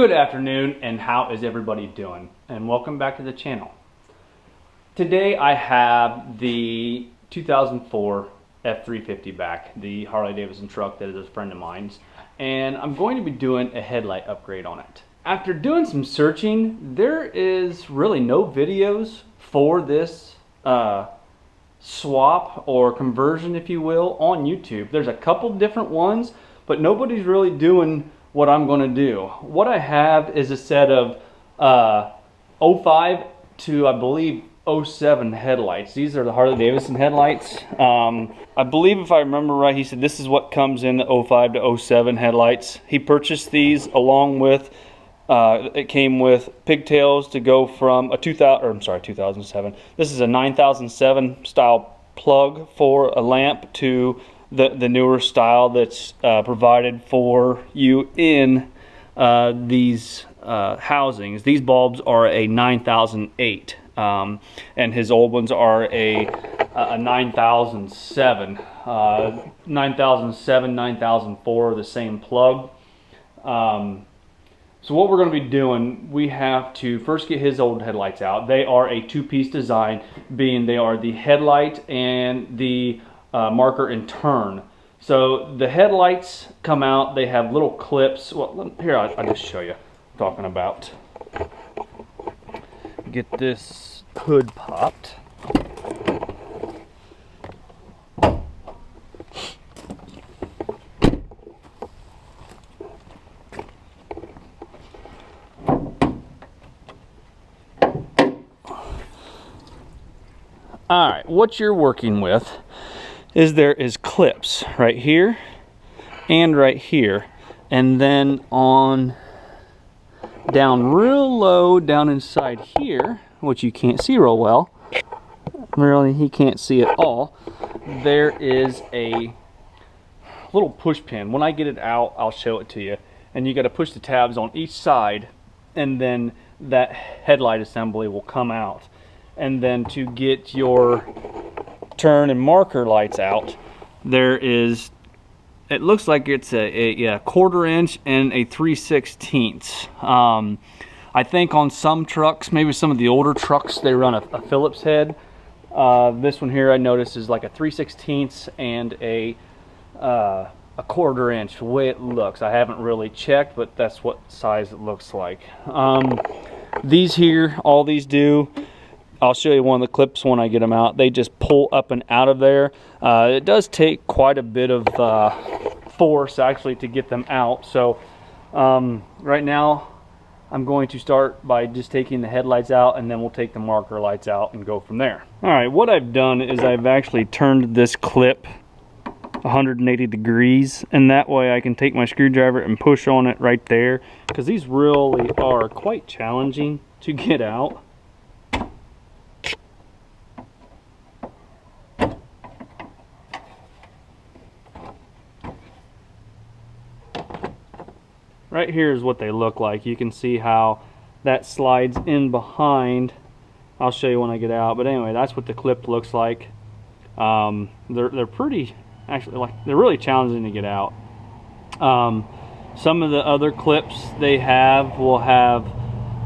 Good afternoon, and how is everybody doing? And welcome back to the channel. Today I have the 2004 F350 back, the Harley Davidson truck that is a friend of mine's, and I'm going to be doing a headlight upgrade on it. After doing some searching, there is really no videos for this swap or conversion, if you will, on YouTube. There's a couple different ones, but nobody's really doing what I'm going to do. What I have is a set of 05 to, I believe, 07 headlights. These are the Harley Davidson headlights. I believe, if I remember right, he said this is what comes in the 05 to 07 headlights. He purchased these along with, it came with pigtails to go from a 2007. This is a 9007 style plug for a lamp to the newer style that's provided for you in these housings. These bulbs are a 9008, and his old ones are a 9007. 9007, 9004 are the same plug. So what we're going to be doing, we have to first get his old headlights out. They are a two-piece design, being they are the headlight and the marker and turn. So the headlights come out, they have little clips. Well, here, I'll just show you what I'm talking about. Get this hood popped. Alright, what you're working with is there is clips right here and right here, and then on down real low down inside here, which you can't see real well, really he can't see at all, there is a little push pin. When I get it out, I'll show it to you, and you got to push the tabs on each side, and then that headlight assembly will come out. And then to get your turn and marker lights out, there is, it looks like it's a 1/4 inch and a 3/16. I think on some trucks, maybe some of the older trucks, they run a Phillips head. This one here I noticed is like a 3/16 and a 1/4 inch, the way it looks. I haven't really checked, but that's what size it looks like. These here, all these do, I'll show you one of the clips when I get them out. They just pull up and out of there. It does take quite a bit of force actually to get them out. So right now I'm going to start by just taking the headlights out, and then we'll take the marker lights out and go from there. Alright, what I've done is I've actually turned this clip 180 degrees, and that way I can take my screwdriver and push on it right there, because these really are quite challenging to get out. Right here is what they look like. You can see how that slides in behind. I'll show you when I get out. But anyway, that's what the clip looks like. They're pretty, actually, like, they're really challenging to get out. Some of the other clips they have will have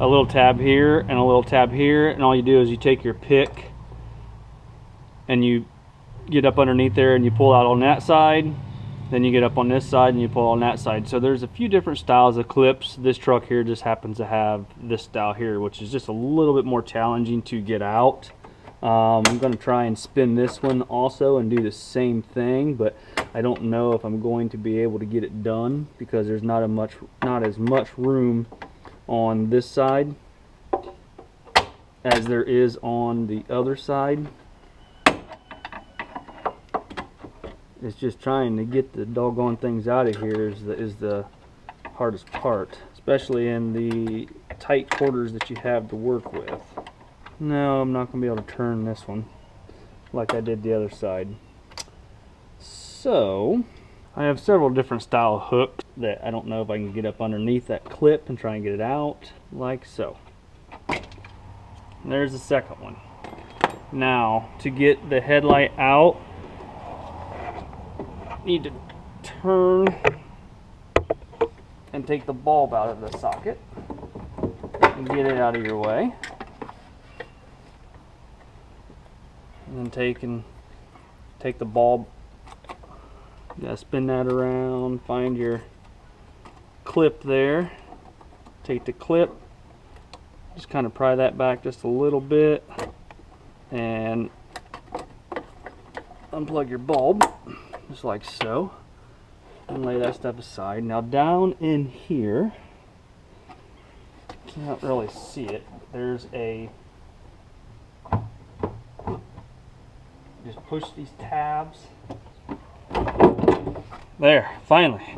a little tab here and a little tab here, and all you do is you take your pick and you get up underneath there and you pull out on that side. Then you get up on this side and you pull on that side. So there's a few different styles of clips. This truck here just happens to have this style here, which is just a little bit more challenging to get out. I'm going to try and spin this one also and do the same thing, but I don't know if I'm going to be able to get it done because there's not as much room on this side as there is on the other side. It's just trying to get the doggone things out of here is the hardest part, especially in the tight quarters that you have to work with. No, I'm not going to be able to turn this one like I did the other side. So, I have several different style hooks that I don't know if I can get up underneath that clip and try and get it out, like so. And there's the second one. Now, to get the headlight out, need to turn and take the bulb out of the socket and get it out of your way. And then take the bulb. You gotta spin that around, find your clip there. Take the clip, just kind of pry that back just a little bit, and unplug your bulb, just like so, and lay that stuff aside. Now down in here, can't really see it, there's a, just push these tabs. There, finally.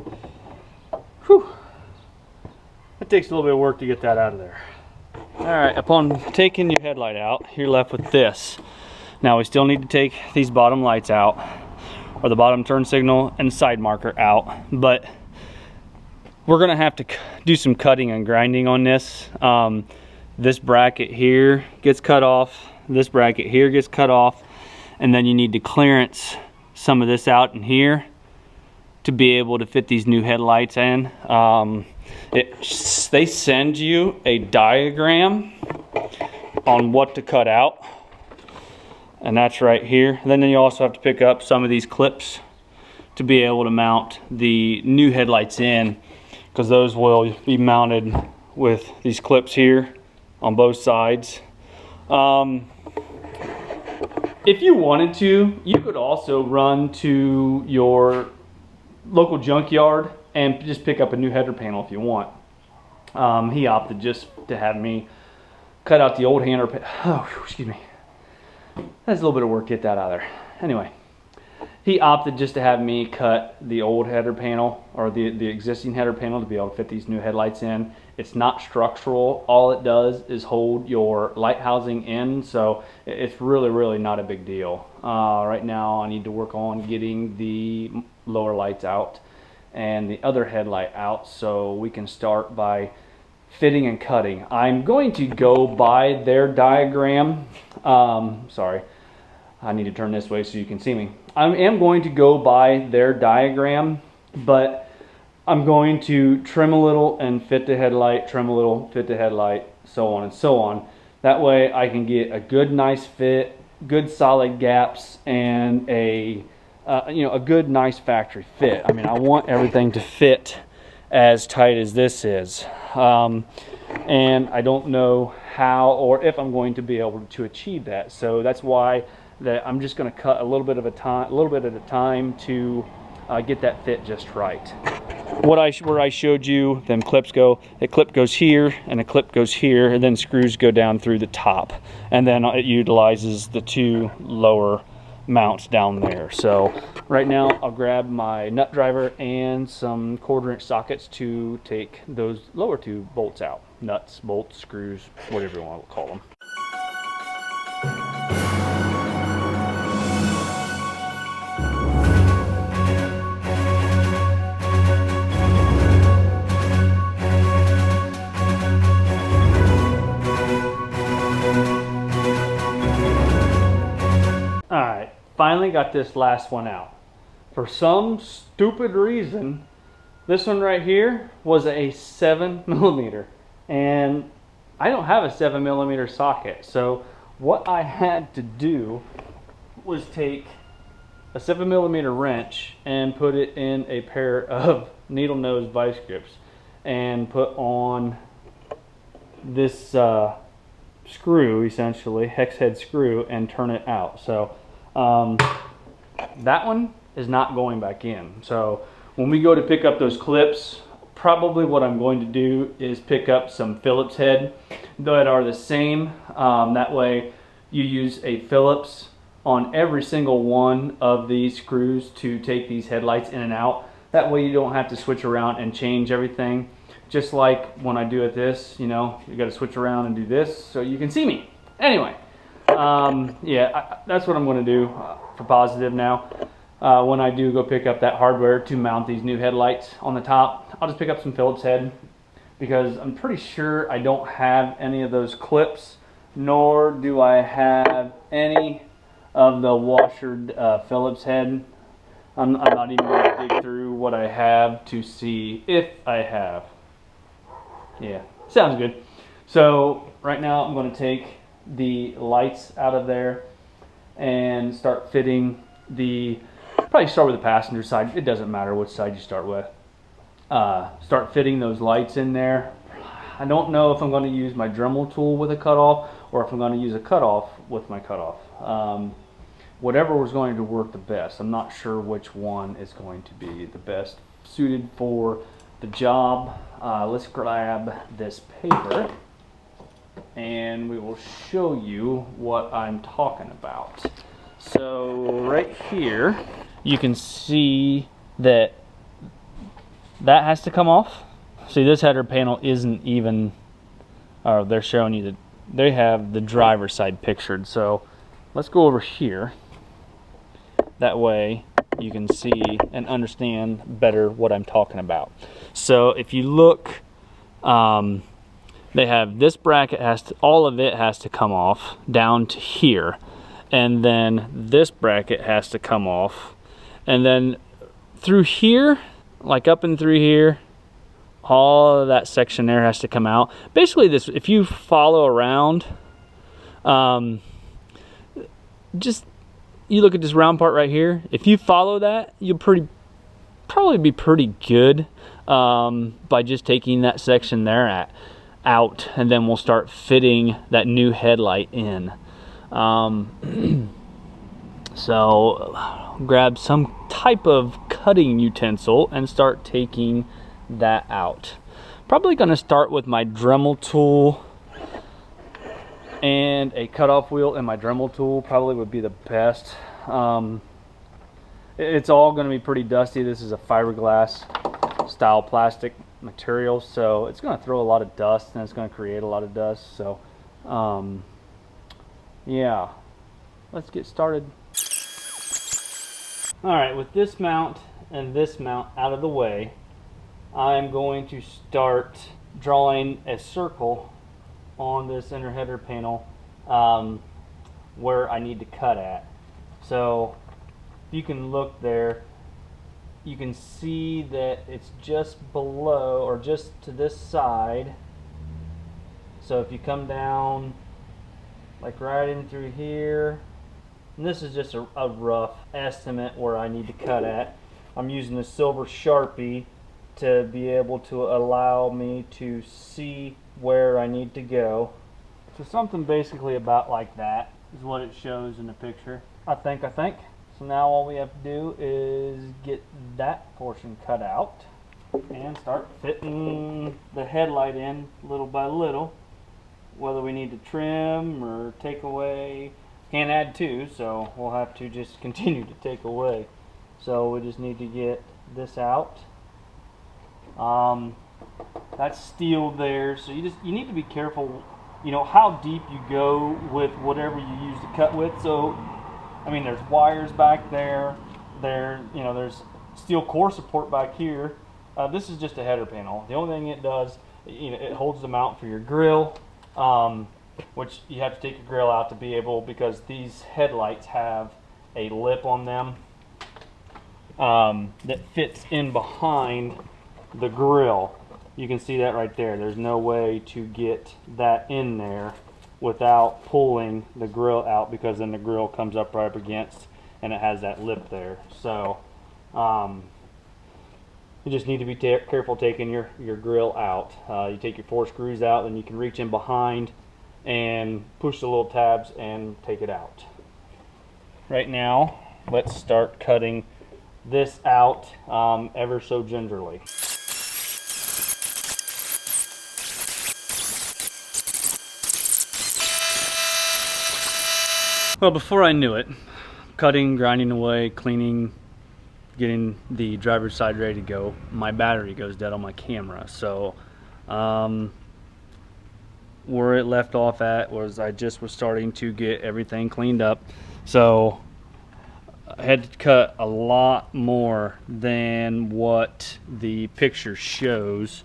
Whew. It takes a little bit of work to get that out of there. Alright, upon taking your headlight out, you're left with this. Now we still need to take these bottom lights out, or the bottom turn signal and side marker out, but we're gonna have to do some cutting and grinding on this. This bracket here gets cut off, this bracket here gets cut off, and then you need to clearance some of this out in here to be able to fit these new headlights in. They send you a diagram on what to cut out, and that's right here. And then you also have to pick up some of these clips to be able to mount the new headlights in, because those will be mounted with these clips here on both sides. If you wanted to, you could also run to your local junkyard and just pick up a new header panel if you want. He opted just to have me cut out the old header panel. Oh, excuse me. That's a little bit of work, get that out of there. Anyway, he opted just to have me cut the old header panel, or the existing header panel, to be able to fit these new headlights in. It's not structural. All it does is hold your light housing in, so it's really not a big deal. Right now I need to work on getting the lower lights out and the other headlight out so we can start by fitting and cutting. I'm going to go by their diagram. Sorry, I need to turn this way so you can see me. I am going to go by their diagram, but I'm going to trim a little and fit the headlight, trim a little, fit the headlight, so on and so on. That way I can get a good nice fit, good solid gaps, and a a good nice factory fit. I mean, I want everything to fit as tight as this is, and I don't know how or if I'm going to be able to achieve that. So that's why I'm just going to cut a little bit at a time to get that fit just right. Where I showed you them clips go, a clip goes here and a clip goes here, and then screws go down through the top, and then it utilizes the two lower mounts down there. So right now I'll grab my nut driver and some 1/4 inch sockets to take those lower two bolts out. Nuts, bolts, screws, whatever you want to call them. Alright, finally got this last one out. For some stupid reason, this one right here was a 7mm, and I don't have a 7mm socket. So what I had to do was take a 7mm wrench and put it in a pair of needle nose vice grips and put on this screw, essentially hex head screw, and turn it out. So that one is not going back in. So when we go to pick up those clips, probably what I'm going to do is pick up some Phillips head that are the same. That way you use a Phillips on every single one of these screws to take these headlights in and out. That way you don't have to switch around and change everything. Just like when I do it this, you got to switch around and do this so you can see me. Anyway, yeah, that's what I'm going to do for positive now. When I do go pick up that hardware to mount these new headlights on the top, I'll just pick up some Phillips head, because I'm pretty sure I don't have any of those clips, nor do I have any of the washered Phillips head. I'm not even going to dig through what I have to see if I have. Yeah, sounds good. So right now I'm going to take the lights out of there and start fitting probably start with the passenger side. It doesn't matter which side you start with. Start fitting those lights in there. I don't know if I'm going to use my Dremel tool with a cutoff or if I'm going to use a cutoff with my cutoff. Whatever was going to work the best. I'm not sure which one is going to be the best suited for the job. Let's grab this paper and we will show you what I'm talking about. So right here you can see that has to come off. See, this header panel isn't even, they're showing you that they have the driver's side pictured. So let's go over here. That way you can see and understand better what I'm talking about. So if you look, they have this bracket all of it has to come off down to here. And then this bracket has to come off. And then through here, like up and through here, all of that section there has to come out. Basically this, if you follow around, just, you look at this round part right here, if you follow that, you'll probably be pretty good by just taking that section there out, and then we'll start fitting that new headlight in. So grab some type of cutting utensil and start taking that out. Probably going to start with my Dremel tool and a cutoff wheel, and my Dremel tool probably would be the best. It's all going to be pretty dusty. This is a fiberglass style plastic material, so it's going to throw a lot of dust and it's going to create a lot of dust. So yeah, let's get started. Alright, with this mount and this mount out of the way, I'm going to start drawing a circle on this inner header panel where I need to cut at. So you can look there, you can see that it's just below, or just to this side. So if you come down like right in through here, and this is just a rough estimate where I need to cut at. I'm using a silver Sharpie to be able to allow me to see where I need to go. So something basically about like that is what it shows in the picture. I think. So now all we have to do is get that portion cut out and start fitting the headlight in little by little. Whether we need to trim or take away, can't add to, so we'll have to just continue to take away. So we just need to get this out. That's steel there, so you need to be careful, you know, how deep you go with whatever you use to cut with. So I mean, there's wires back there, you know, there's steel core support back here. This is just a header panel. The only thing it does, you know, it holds the mount for your grill, which you have to take your grill out to be able, because these headlights have a lip on them that fits in behind the grill. You can see that right there. There's no way to get that in there without pulling the grill out, because then the grill comes up right up against and it has that lip there. So you just need to be careful taking your grill out. You take your 4 screws out, then you can reach in behind and push the little tabs and take it out. Right now, let's start cutting this out ever so gingerly. Well, before I knew it, cutting, grinding away, cleaning, getting the driver's side ready to go, my battery goes dead on my camera. So where it left off at was I just was starting to get everything cleaned up. So I had to cut a lot more than what the picture shows.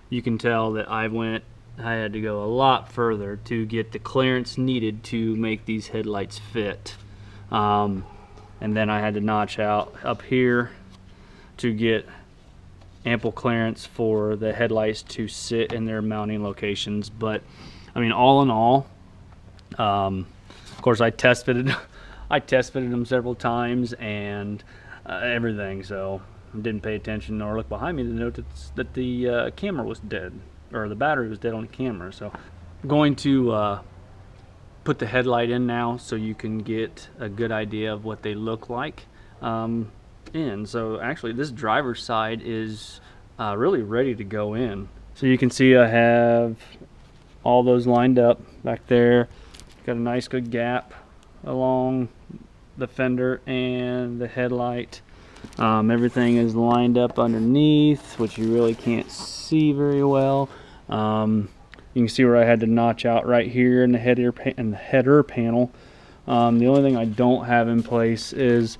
You can tell that I had to go a lot further to get the clearance needed to make these headlights fit. And then I had to notch out up here to get ample clearance for the headlights to sit in their mounting locations. But I mean, all in all, of course, I test fitted them several times and everything. So I didn't pay attention or look behind me to note that the camera was dead, or the battery was dead on the camera. So I'm going to put the headlight in now so you can get a good idea of what they look like. So actually this driver's side is really ready to go in. So you can see I have all those lined up back there. Got a nice good gap along the fender and the headlight. Everything is lined up underneath, which you really can't see very well. You can see where I had to notch out right here in the header panel. The only thing I don't have in place is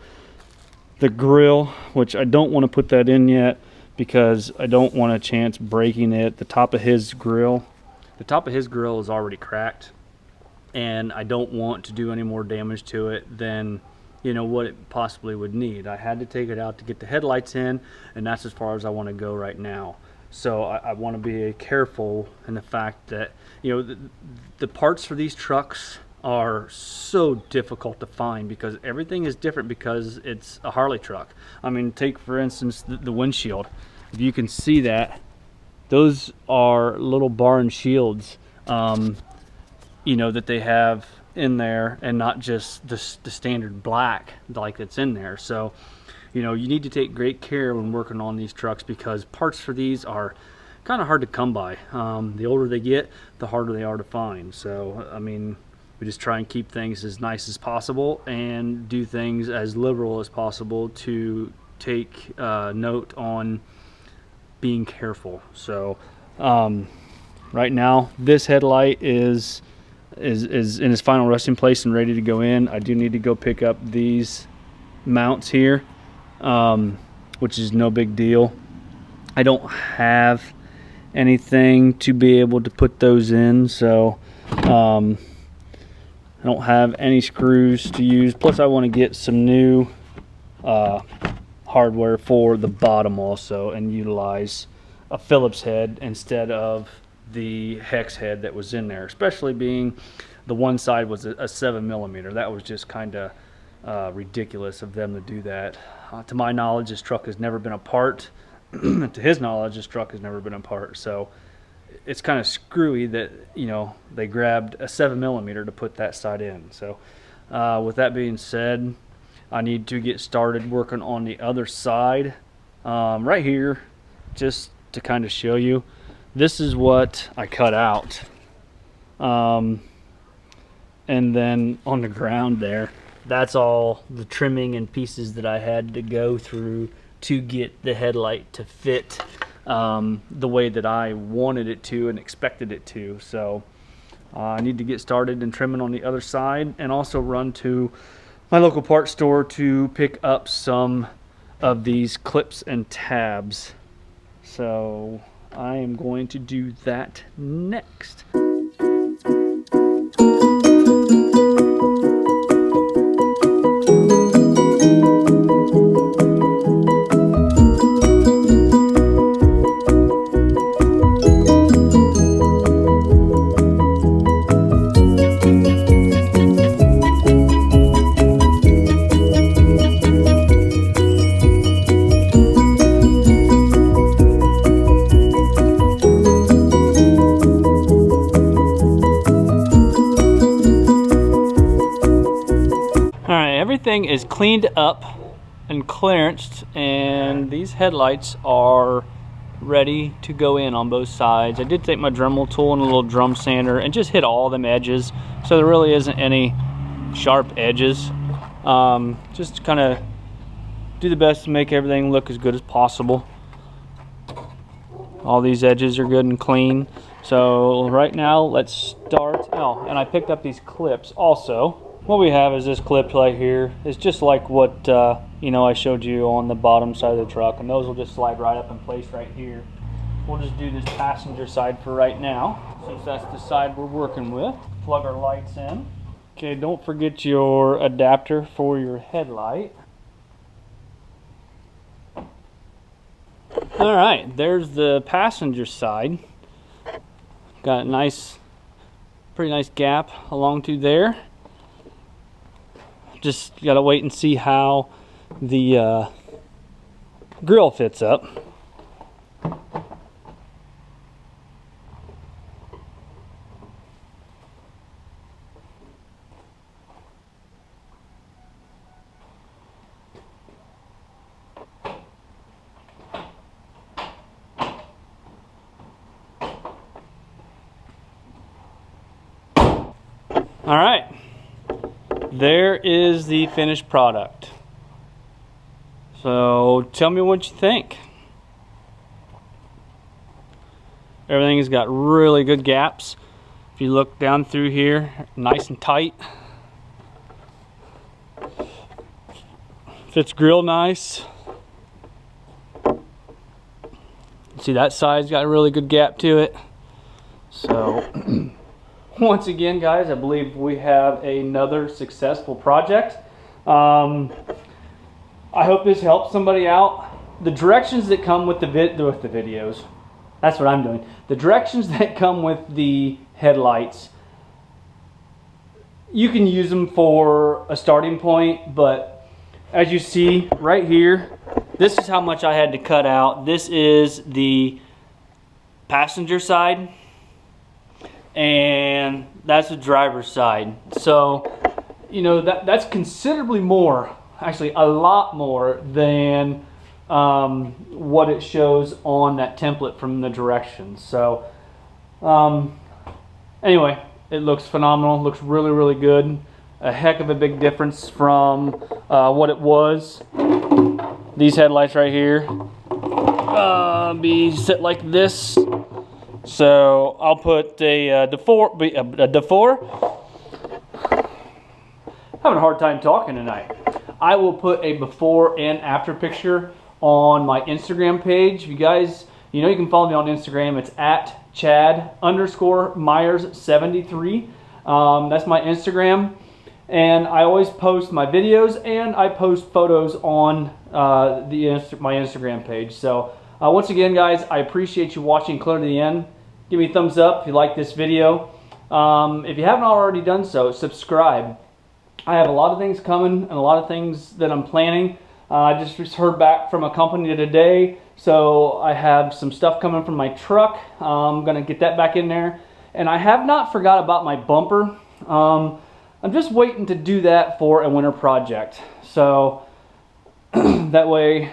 the grill, which I don't want to put that in yet because I don't want a chance breaking it. The top of his grill is already cracked, and I don't want to do any more damage to it than what it possibly would need. I had to take it out to get the headlights in, and that's as far as I want to go right now. So I want to be careful in the fact that the parts for these trucks are so difficult to find because everything is different because it's a Harley truck. I mean, take for instance the windshield. If you can see that, those are little bar and shields that they have in there, and not just the standard black like that's in there. So you need to take great care when working on these trucks because parts for these are kind of hard to come by. The older they get, the harder they are to find. So I mean, we just try and keep things as nice as possible and do things as liberal as possible to take note on being careful. So right now this headlight is in its final resting place and ready to go in. I do need to go pick up these mounts here, which is no big deal. I don't have anything to be able to put those in, so I don't have any screws to use. Plus I want to get some new hardware for the bottom also and utilize a Phillips head instead of the hex head that was in there, especially being the one side was a 7mm. That was just kind of ridiculous of them to do that. To my knowledge, this truck has never been apart. To his knowledge, this truck has never been apart. So it's kind of screwy that they grabbed a 7mm to put that side in. So with that being said, I need to get started working on the other side. Right here, just to kind of show you, this is what I cut out. And then on the ground there, that's all the trimming and pieces that I had to go through to get the headlight to fit the way that I wanted it to and expected it to. So I need to get started in trimming on the other side and also run to my local parts store to pick up some of these clips and tabs. So I am going to do that next. Everything is cleaned up and clearanced, and these headlights are ready to go in on both sides. I did take my Dremel tool and a little drum sander and just hit all them edges, so there really isn't any sharp edges. Just kind of do the best to make everything look as good as possible. All these edges are good and clean. So right now let's start. Oh, and I picked up these clips also. What we have is this clip right here. It's just like what I showed you on the bottom side of the truck, and those will just slide right up in place right here. We'll just do this passenger side for right now, since that's the side we're working with. Plug our lights in. Okay, don't forget your adapter for your headlight. All right, there's the passenger side. Got a nice, pretty nice gap along to there. Just gotta wait and see how the grill fits up. All right, there is the finished product. So tell me what you think. Everything has got really good gaps. If you look down through here, nice and tight. Fits grill nice. See, that side's got a really good gap to it. So once again, guys, I believe we have another successful project. I hope this helps somebody out. The directions that come with the videos, that's what I'm doing. The directions that come with the headlights, you can use them for a starting point, but as you see right here, this is how much I had to cut out. This is the passenger side, and that's the driver's side. So, you know, that's considerably more, actually a lot more than what it shows on that template from the directions. So anyway, it looks phenomenal, looks really, really good. A heck of a big difference from what it was. These headlights right here be set like this. So I'll put a before. Having a hard time talking tonight. I will put a before and after picture on my Instagram page. You guys, you know, you can follow me on Instagram. It's at Chad_Myers73. That's my Instagram. And I always post my videos and I post photos on my Instagram page. So once again, guys, I appreciate you watching clear to the end. Give me a thumbs up if you like this video. If you haven't already done so, subscribe. I have a lot of things coming and a lot of things that I'm planning. I just heard back from a company today, so I have some stuff coming from my truck. I'm going to get that back in there. And I have not forgot about my bumper. I'm just waiting to do that for a winter project. So that way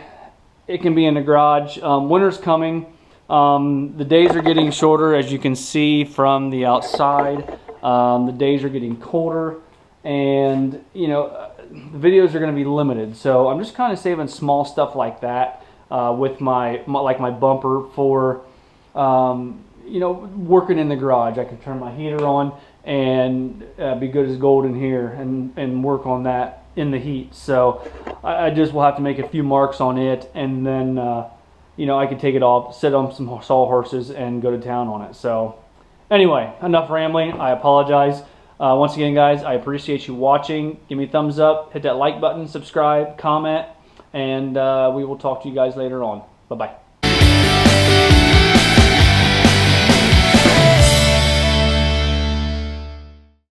it can be in the garage. Winter's coming. The days are getting shorter, as you can see from the outside. The days are getting colder, and you know, the videos are going to be limited. So I'm just kind of saving small stuff like that with my bumper for you know, working in the garage. I can turn my heater on and be good as gold in here and work on that in the heat. So I just will have to make a few marks on it, and then you know, I can take it off, sit on some sawhorses and go to town on it. So anyway, enough rambling. I apologize. Once again, guys, I appreciate you watching. Give me a thumbs up, hit that like button, subscribe, comment, and we will talk to you guys later on. Bye-bye.